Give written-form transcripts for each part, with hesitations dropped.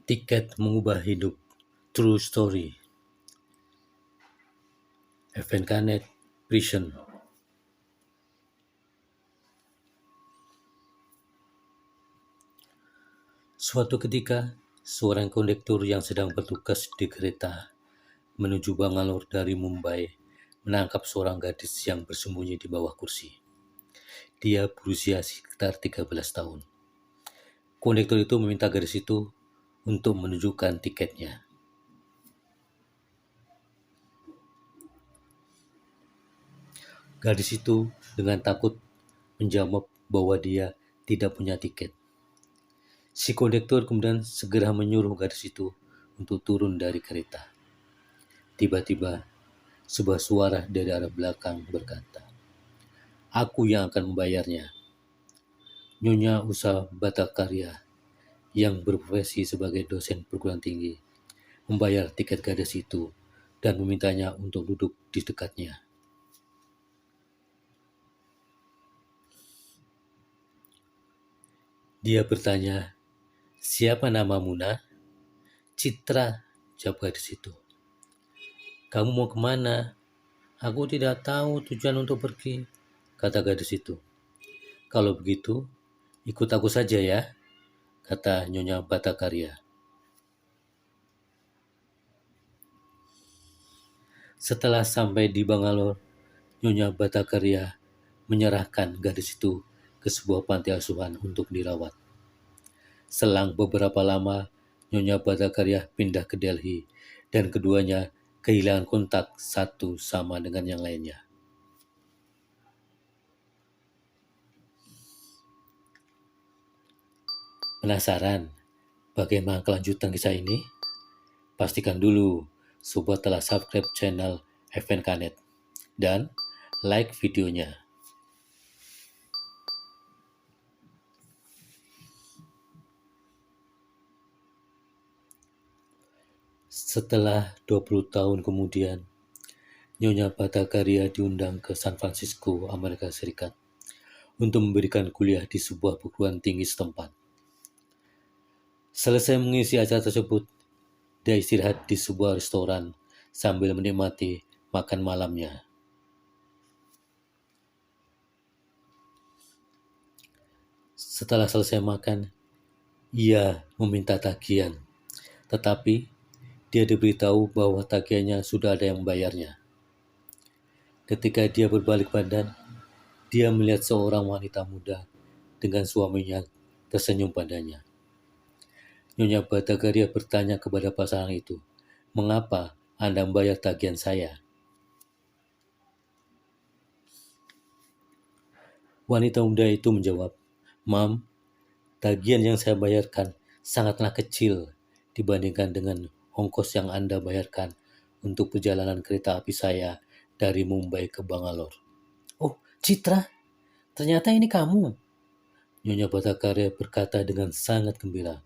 Tiket Mengubah Hidup, True Story, Evan Canet, Prison. Suatu ketika, seorang kondektur yang sedang bertugas di kereta menuju Bangalore dari Mumbai menangkap seorang gadis yang bersembunyi di bawah kursi. Dia berusia sekitar 13 tahun. Kondektur itu meminta gadis itu untuk menunjukkan tiketnya. Gadis itu dengan takut menjawab bahwa dia tidak punya tiket. Si kondektur kemudian segera menyuruh gadis itu untuk turun dari kereta. Tiba-tiba, sebuah suara dari arah belakang berkata, "Aku yang akan membayarnya." Nyonya Usa Batakarya yang berprofesi sebagai dosen perguruan tinggi membayar tiket gadis itu dan memintanya untuk duduk di dekatnya. Dia bertanya, "Siapa namamu, Nak?" "Citra," jawab gadis itu. "Kamu mau kemana?" "Aku tidak tahu tujuan untuk pergi," kata gadis itu. "Kalau begitu, ikut aku saja ya," kata Nyonya Batakarya. Setelah sampai di Bangalore, Nyonya Batakarya menyerahkan gadis itu ke sebuah panti asuhan untuk dirawat. Selang beberapa lama, Nyonya Batakarya pindah ke Delhi dan keduanya kehilangan kontak satu sama dengan yang lainnya. Penasaran bagaimana kelanjutan kisah ini? Pastikan dulu sobat telah subscribe channel Evan Canet dan like videonya. Setelah 20 tahun kemudian, Nyonya Bhattacharya diundang ke San Francisco, Amerika Serikat untuk memberikan kuliah di sebuah perguruan tinggi setempat. Selesai mengisi acara tersebut, dia istirahat di sebuah restoran sambil menikmati makan malamnya. Setelah selesai makan, ia meminta tagihan, tetapi dia diberitahu bahwa tagihannya sudah ada yang membayarnya. Ketika dia berbalik badan, dia melihat seorang wanita muda dengan suaminya tersenyum padanya. Nyonya Bhattacharya bertanya kepada pasangan itu, "Mengapa Anda membayar tagihan saya?" Wanita muda itu menjawab, "Mam, tagihan yang saya bayarkan sangatlah kecil dibandingkan dengan ongkos yang Anda bayarkan untuk perjalanan kereta api saya dari Mumbai ke Bangalore." "Oh, Citra, ternyata ini kamu," Nyonya Bhattacharya berkata dengan sangat gembira.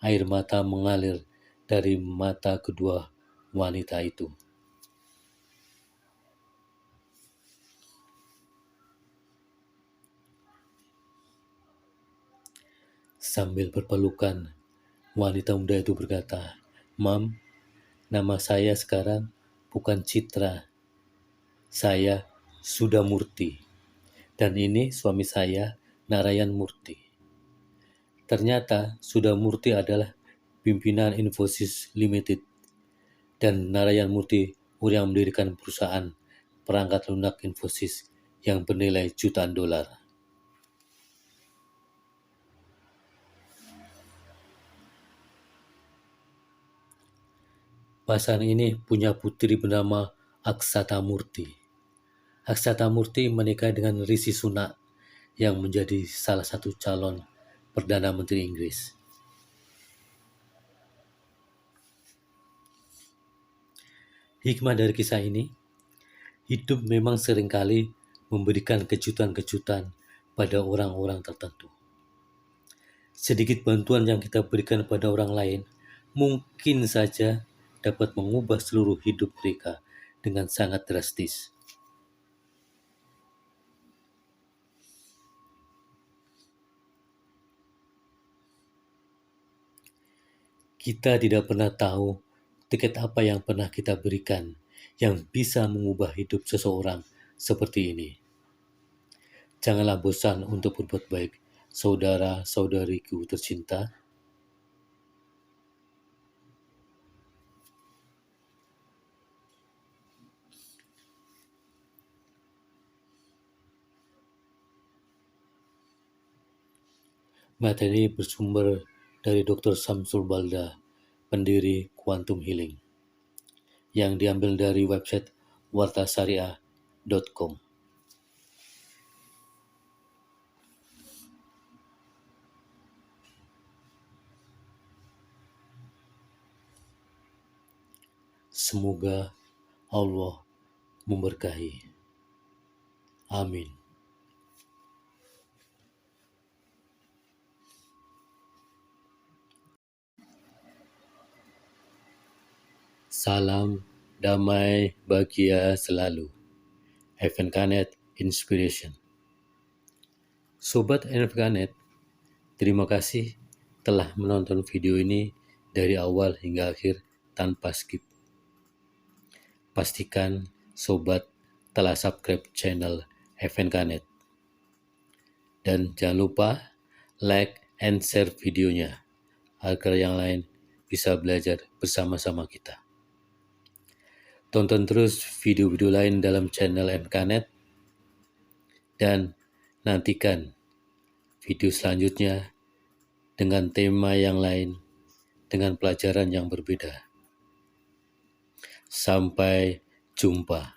Air mata mengalir dari mata kedua wanita itu. Sambil berpelukan, wanita muda itu berkata, "Mam, nama saya sekarang bukan Citra. Saya Sudamurti. Dan ini suami saya, Narayan Murti." Ternyata Sudamurti adalah pimpinan Infosys Limited dan Narayan Murti orang yang mendirikan perusahaan perangkat lunak Infosys yang bernilai jutaan dolar. Pasangan ini punya putri bernama Aksata Murti. Aksata Murti menikah dengan Rishi Sunak yang menjadi salah satu calon Perdana Menteri Inggris. Hikmah dari kisah ini, hidup memang seringkali memberikan kejutan-kejutan pada orang-orang tertentu. Sedikit bantuan yang kita berikan pada orang lain mungkin saja dapat mengubah seluruh hidup mereka dengan sangat drastis. Kita tidak pernah tahu tiket apa yang pernah kita berikan yang bisa mengubah hidup seseorang seperti ini. Janganlah bosan untuk berbuat baik, saudara-saudariku tercinta. Materi bersumber dari Dr. Samsul Balda, pendiri Quantum Healing, yang diambil dari website wartasyariah.com. Semoga Allah memberkahi. Amin. Salam damai bahagia selalu. FNKNet Inspiration. Sobat FNKNet, terima kasih telah menonton video ini dari awal hingga akhir tanpa skip. Pastikan sobat telah subscribe channel FNKNet. Dan jangan lupa like and share videonya agar yang lain bisa belajar bersama-sama kita. Tonton terus video-video lain dalam channel FNKNet dan nantikan video selanjutnya dengan tema yang lain, dengan pelajaran yang berbeda. Sampai jumpa.